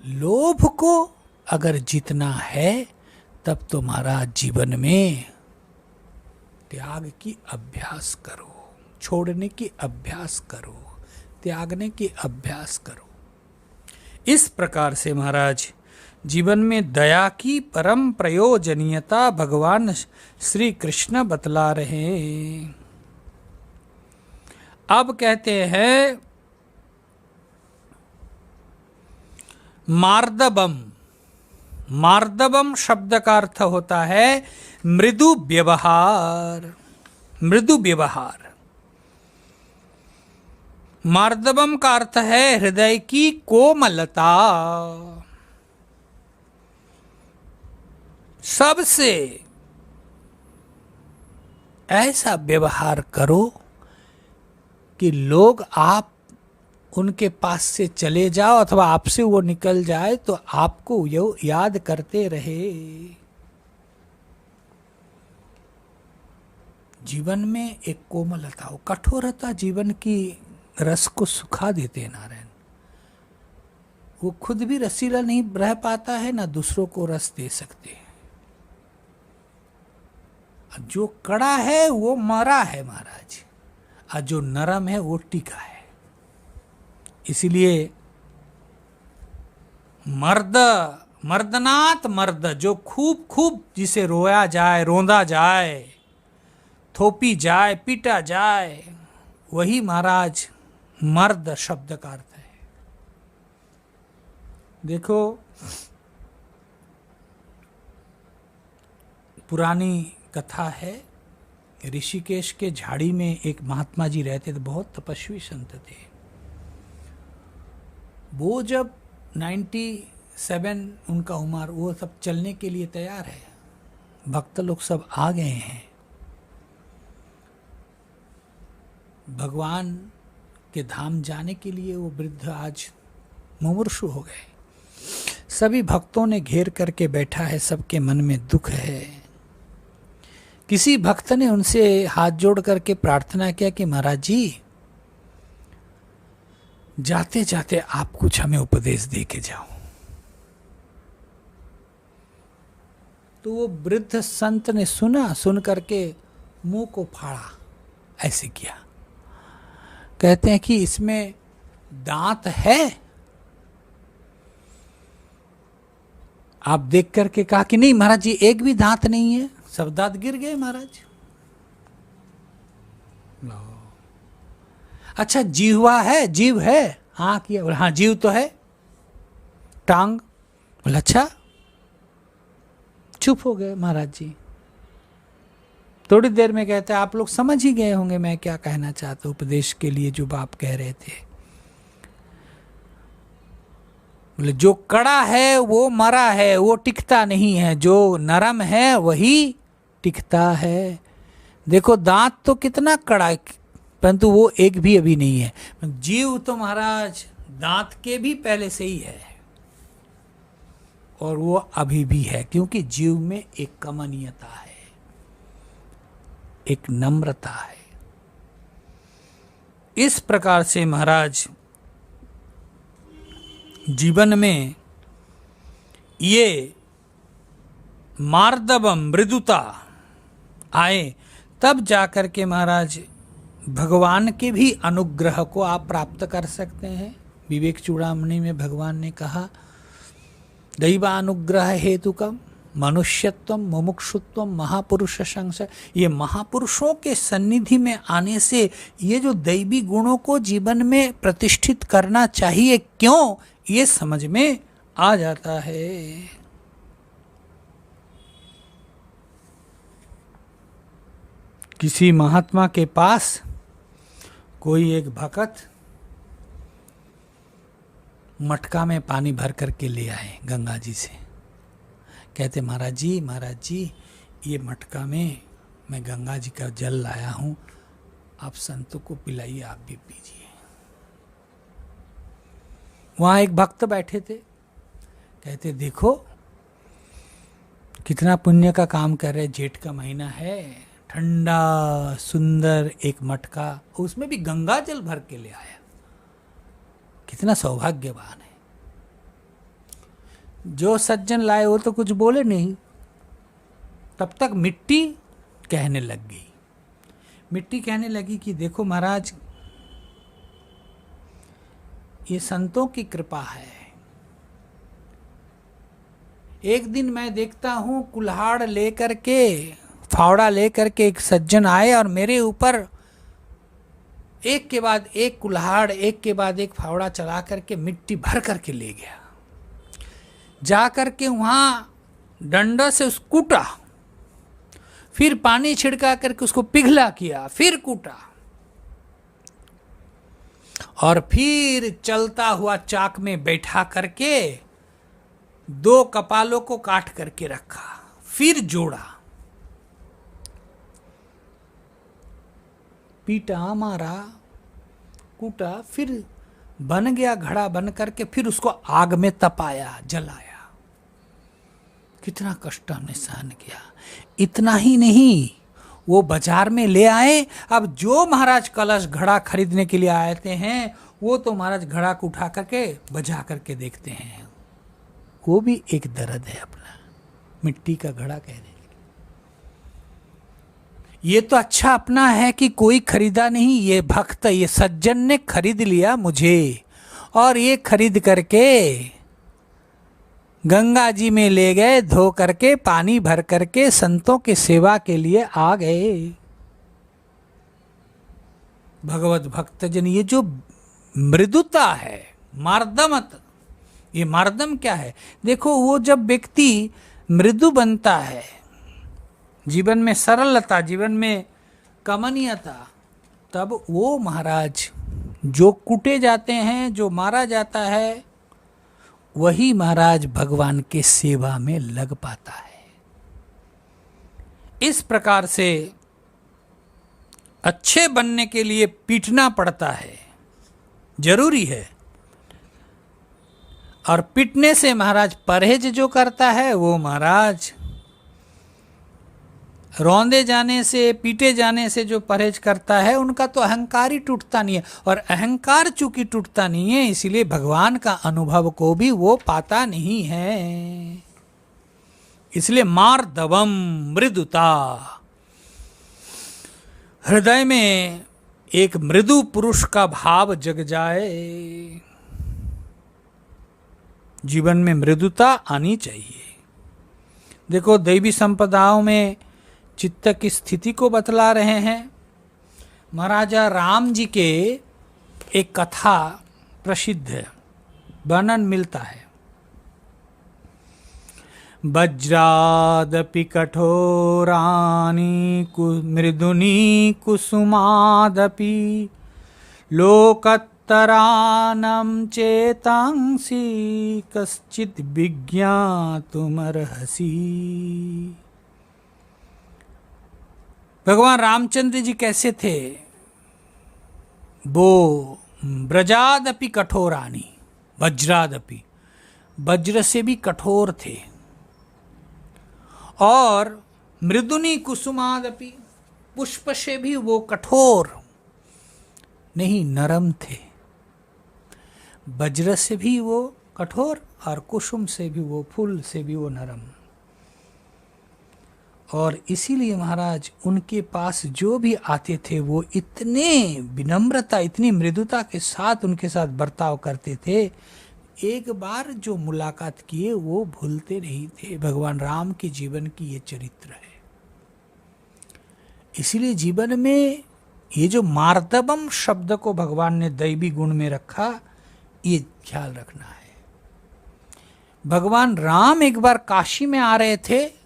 S2: लोभ को अगर जीतना है, तब तुम्हारा जीवन में त्याग की अभ्यास करो, छोड़ने की अभ्यास करो, त्यागने की अभ्यास करो। इस प्रकार से महाराज जीवन में दया की परम प्रयोजनीयता भगवान श्री कृष्ण बतला रहे हैं। अब कहते हैं मार्दबम। मार्दबम शब्द का अर्थ होता है मृदु व्यवहार। मृदु व्यवहार। मार्दबम का अर्थ है हृदय की कोमलता। सबसे ऐसा व्यवहार करो कि लोग आप उनके पास से चले जाओ अथवा आपसे वो निकल जाए तो आपको ये याद करते रहे। जीवन में एक कोमलता हो, कठोरता जीवन की रस को सुखा देते हैं नारायण। वो खुद भी रसीला नहीं रह पाता है, ना दूसरों को रस दे सकते हैं। जो कड़ा है वो मरा है महाराज, और जो नरम है वो टिका है। इसलिए मर्द, मर्दनात मर्द, जो खूब खूब जिसे रोया जाए, रोंदा जाए, थोपी जाए, पीटा जाए, वही महाराज मर्द शब्द का अर्थ है। देखो, पुरानी कथा है, ऋषिकेश के झाड़ी में एक महात्मा जी रहते थे, बहुत तपस्वी संत थे। वो जब 97 उनका उम्र, वो सब चलने के लिए तैयार है, भक्त लोग सब आ गए हैं, भगवान के धाम जाने के लिए। वो वृद्ध आज मुमूर्षु हो गए। सभी भक्तों ने घेर करके बैठा है, सबके मन में दुख है। किसी भक्त ने उनसे हाथ जोड़ करके प्रार्थना किया कि महाराज जी, जाते जाते आप कुछ हमें उपदेश दे के जाओ। तो वो वृद्ध संत ने सुना, सुन करके मुंह को फाड़ा, ऐसे किया। कहते हैं कि इसमें दांत है? आप देख करके कहा कि नहीं महाराज जी एक भी दांत नहीं है, सब दांत गिर गए महाराज। अच्छा जीवा है, जीव है, आंख है, हाँ जीव तो है, टांग, बोला अच्छा। चुप हो गए महाराज जी। थोड़ी देर में कहते आप लोग समझ ही गए होंगे मैं क्या कहना चाहता हूं, उपदेश के लिए जो आप कह रहे थे। बोले जो कड़ा है वो मरा है, वो टिकता नहीं है, जो नरम है वही टिकता है। देखो दांत तो कितना कड़ा है, परंतु वो एक भी अभी नहीं है। जीव तो महाराज दांत के भी पहले से ही है, और वो अभी भी है, क्योंकि जीव में एक कमनीयता है, एक नम्रता है। इस प्रकार से महाराज जीवन में ये मार्दवम मृदुता आए, तब जाकर के महाराज भगवान के भी अनुग्रह को आप प्राप्त कर सकते हैं। विवेक चूड़ामणि में भगवान ने कहा दैवानुग्रह हेतुकम मनुष्यत्वम मुमुक्षुत्वम महापुरुष संशय। ये महापुरुषों के सन्निधि में आने से ये जो दैवी गुणों को जीवन में प्रतिष्ठित करना चाहिए, क्यों, ये समझ में आ जाता है। किसी महात्मा के पास कोई एक भक्त मटका में पानी भर करके ले आए गंगा जी से। कहते महाराज जी ये मटका में मैं गंगा जी का जल लाया हूँ, आप संतों को पिलाइए, आप भी पीजिए। वहाँ एक भक्त बैठे थे, कहते देखो कितना पुण्य का काम कर रहे, जेठ का महीना है, ठंडा सुंदर एक मटका, उसमें भी गंगा जल भर के ले आया, कितना सौभाग्यवान है। जो सज्जन लाए वो तो कुछ बोले नहीं, तब तक मिट्टी कहने लग गई। मिट्टी कहने लगी कि देखो महाराज ये संतों की कृपा है। एक दिन मैं देखता हूं कुल्हाड़ लेकर के, फावड़ा लेकर के एक सज्जन आए और मेरे ऊपर एक के बाद एक कुल्हाड़, एक के बाद एक फावड़ा चला करके मिट्टी भर करके ले गया। जा करके वहां डंडा से उस कूटा, फिर पानी छिड़का करके उसको पिघला किया, फिर कूटा, और फिर चलता हुआ चाक में बैठा करके 2 कपालों को काट करके रखा, फिर जोड़ा, पीटा, मारा, कूटा, फिर बन गया घड़ा बन करके, फिर उसको आग में तपाया, जलाया। कितना कष्ट हमने सहन किया। इतना ही नहीं, वो बाजार में ले आए। अब जो महाराज कलश घड़ा खरीदने के लिए आते हैं वो तो महाराज घड़ा को उठा करके बजा करके देखते हैं, वो भी एक दर्द है अपना, मिट्टी का घड़ा कहने लगे। ये तो अच्छा अपना है कि कोई खरीदा नहीं, ये भक्त, ये सज्जन ने खरीद लिया मुझे, और ये खरीद करके गंगा जी में ले गए, धो करके पानी भर करके संतों की सेवा के लिए आ गए। भगवत भक्तजन, ये जो मृदुता है, मार्दमत, ये मार्दम क्या है? देखो वो जब व्यक्ति मृदु बनता है, जीवन में सरलता, जीवन में कमनीयता, तब वो महाराज जो कूटे जाते हैं, जो मारा जाता है, वही महाराज भगवान के सेवा में लग पाता है। इस प्रकार से अच्छे बनने के लिए पीटना पड़ता है, जरूरी है। और पीटने से महाराज परहेज जो करता है वो महाराज रौंदे जाने से, पीटे जाने से जो परहेज करता है, उनका तो अहंकार ही टूटता नहीं है। और अहंकार चूंकि टूटता नहीं है, इसीलिए भगवान का अनुभव को भी वो पाता नहीं है। इसलिए मार्दवम मृदुता, हृदय में एक मृदु पुरुष का भाव जग जाए। जीवन में मृदुता आनी चाहिए। देखो दैवी संपदाओं में चित्त की स्थिति को बतला रहे हैं। महाराजा राम जी के एक कथा प्रसिद्ध है, वर्णन मिलता है। वज्रादपि कठोरानि मृदुनी कुसुमादपि लोकत्तरानं चेतांसि कश्चित् विज्ञातुमर्हसि। भगवान रामचंद्र जी कैसे थे? वो ब्रजादपि कठोरानि, वज्रादपि, वज्र से भी कठोर थे, और मृदुनी कुसुमादपि, पुष्प से भी वो कठोर नहीं, नरम थे। वज्र से भी वो कठोर और कुसुम से भी वो, फूल से भी वो नरम। और इसीलिए महाराज उनके पास जो भी आते थे वो इतने विनम्रता, इतनी मृदुता के साथ उनके साथ बर्ताव करते थे। एक बार जो मुलाकात किए वो भूलते नहीं थे। भगवान राम के जीवन की ये चरित्र है। इसीलिए जीवन में ये जो मार्दवम शब्द को भगवान ने दैवी गुण में रखा, ये ख्याल रखना है। भगवान राम एक बार काशी में आ रहे थे,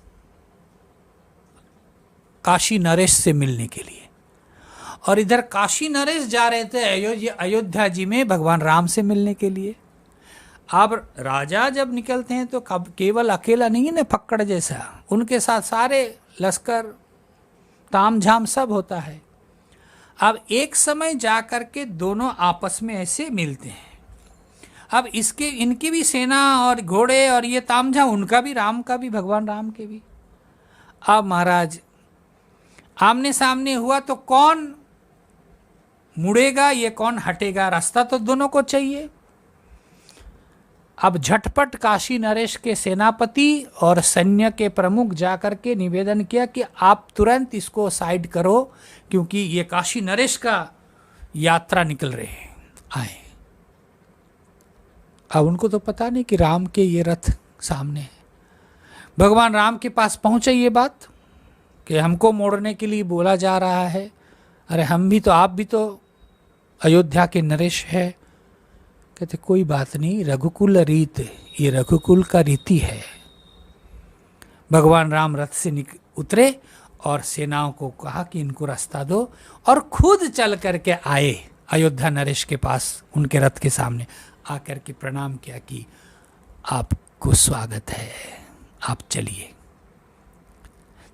S2: काशी नरेश से मिलने के लिए, और इधर काशी नरेश जा रहे थे अयोध्या जी में भगवान राम से मिलने के लिए। अब राजा जब निकलते हैं तो केवल अकेला नहीं है ना, फक्कड़ जैसा, उनके साथ सारे लश्कर, तामझाम सब होता है। अब एक समय जा कर के दोनों आपस में ऐसे मिलते हैं। अब इनकी भी सेना और घोड़े और ये तामझाम, उनका भी, राम का भी, भगवान राम के भी। अब महाराज आमने सामने हुआ तो कौन मुड़ेगा, ये कौन हटेगा? रास्ता तो दोनों को चाहिए। अब झटपट काशी नरेश के सेनापति और सैन्य के प्रमुख जाकर के निवेदन किया कि आप तुरंत इसको साइड करो, क्योंकि ये काशी नरेश का यात्रा निकल रहे हैं, आए। अब उनको तो पता नहीं कि राम के ये रथ सामने है। भगवान राम के पास पहुंचे ये बात कि हमको मोड़ने के लिए बोला जा रहा है। अरे हम भी तो, आप भी तो अयोध्या के नरेश है। कहते कोई बात नहीं, रघुकुल रीत, ये रघुकुल का रीति है। भगवान राम रथ से उतरे और सेनाओं को कहा कि इनको रास्ता दो, और खुद चल करके आए अयोध्या नरेश के पास, उनके रथ के सामने आकर के प्रणाम किया कि आपको स्वागत है, आप चलिए।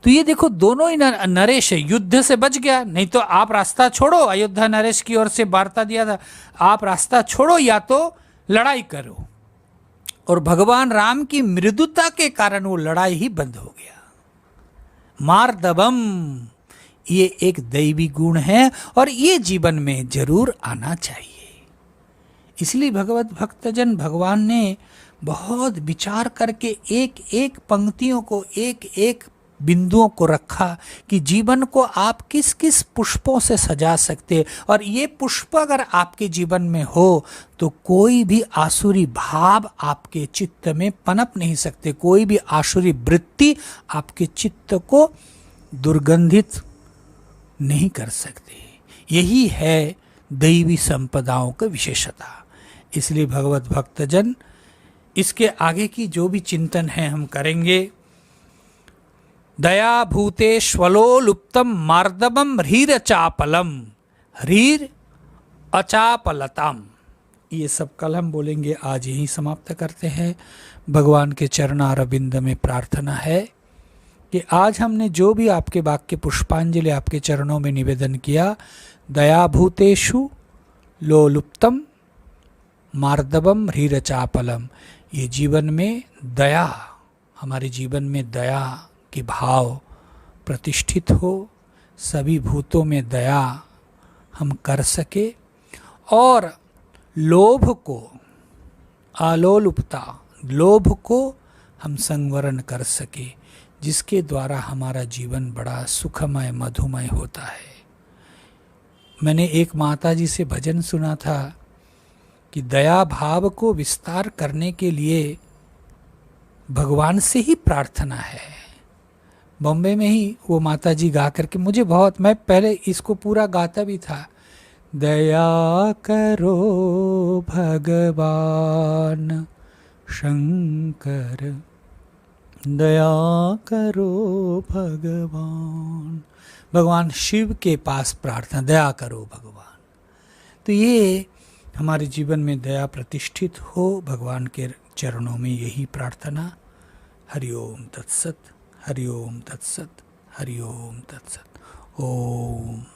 S2: तो ये देखो दोनों ही नरेश युद्ध से बच गया। नहीं तो आप रास्ता छोड़ो, अयोध्या नरेश की ओर से वार्ता दिया था, आप रास्ता छोड़ो या तो लड़ाई करो। और भगवान राम की मृदुता के कारण वो लड़ाई ही बंद हो गया। मार्दवम, ये एक दैवी गुण है और ये जीवन में जरूर आना चाहिए। इसलिए भगवत भक्तजन भगवान ने बहुत विचार करके एक एक पंक्तियों को, एक एक बिंदुओं को रखा कि जीवन को आप किस किस पुष्पों से सजा सकते, और ये पुष्प अगर आपके जीवन में हो तो कोई भी आसुरी भाव आपके चित्त में पनप नहीं सकते, कोई भी आसुरी वृत्ति आपके चित्त को दुर्गंधित नहीं कर सकते। यही है दैवी संपदाओं की विशेषता। इसलिए भगवत भक्तजन इसके आगे की जो भी चिंतन है हम करेंगे। दया भूते श्वलोलुप्तम मार्दवम ह्रीर चापलम, ह्रीर अचापलताम, ये सब कल हम बोलेंगे। आज यही समाप्त करते हैं। भगवान के चरणारविंद में प्रार्थना है कि आज हमने जो भी आपके वाक्य पुष्पांजलि आपके चरणों में निवेदन किया, दया भूतेषु लोलुप्तम मार्दवम ह्रीर चापलम, ये जीवन में दया, हमारे जीवन में दया के भाव प्रतिष्ठित हो, सभी भूतों में दया हम कर सके, और लोभ को, आलोलुपता, लोभ को हम संवरण कर सके, जिसके द्वारा हमारा जीवन बड़ा सुखमय मधुमय होता है। मैंने एक माताजी से भजन सुना था कि दया भाव को विस्तार करने के लिए भगवान से ही प्रार्थना है। बॉम्बे में ही वो माता जी गा करके, मुझे बहुत, मैं पहले इसको पूरा गाता भी था, दया करो भगवान शंकर, दया करो भगवान, भगवान शिव के पास प्रार्थना, दया करो भगवान। तो ये हमारे जीवन में दया प्रतिष्ठित हो, भगवान के चरणों में यही प्रार्थना। हरिओम तत्सत, हरिओम तत्सत, हरिओम तत्सत। ओम।